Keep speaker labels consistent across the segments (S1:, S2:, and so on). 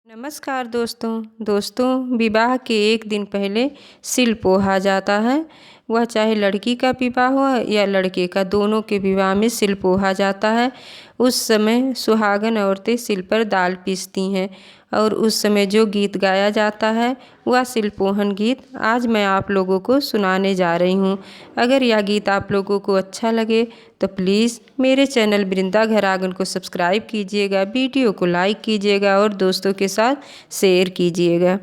S1: नमस्कार दोस्तों विवाह के एक दिन पहले सिल पोहा जाता है। वह चाहे लड़की का विवाह हो या लड़के का, दोनों के विवाह में सिल पोहा जाता है। उस समय सुहागन औरतें सिल पर दाल पीसती हैं और उस समय जो गीत गाया जाता है वह सिलपोहन गीत आज मैं आप लोगों को सुनाने जा रही हूँ। अगर यह गीत आप लोगों को अच्छा लगे तो प्लीज़ मेरे चैनल वृंदा घर आंगन को सब्सक्राइब कीजिएगा, वीडियो को लाइक कीजिएगा और दोस्तों के साथ शेयर कीजिएगा।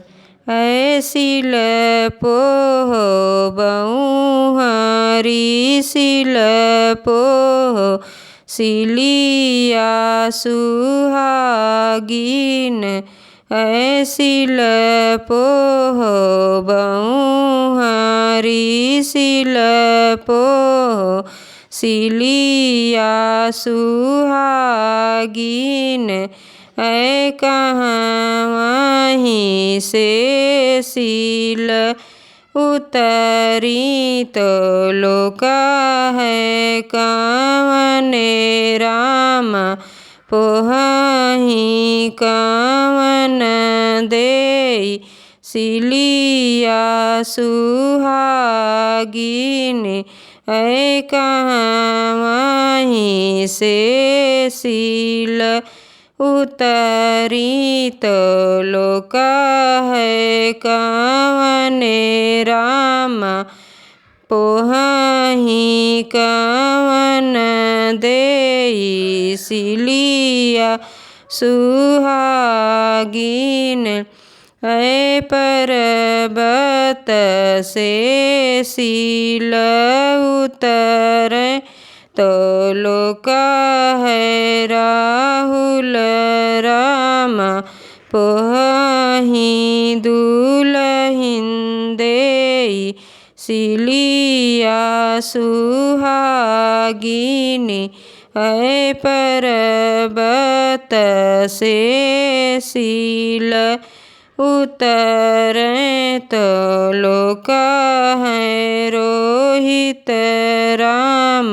S1: सिल पोह बहुहरी सिल पोह सिलिया सुहागिन सिल पोह बहुहरी सिल पोह सिलिया सुहागिन कहाँ वहीं से सिल उतरी तो लोका है कवने राम पोही कवन दे सिलिया सुहागिन कहाँ वहीं से सिल उतरी तो लोका है कवने राम पोही कवन दे सिलिया सुहागिन पर्वत से सिल उतर तो लोका है राहुल राम पोही दुलहिन दे सिलिया सुहागिन पर्वत से सिल उतरे तो लोका है रोहित राम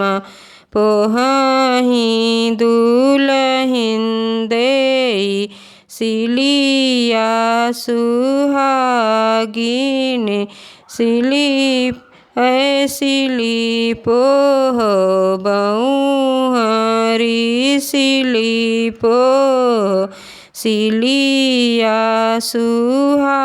S1: पोही दुलहिन दे सिलिया सुहागिन सिली पोह बहुहरी सिली पोह सिलिया सुहागिन।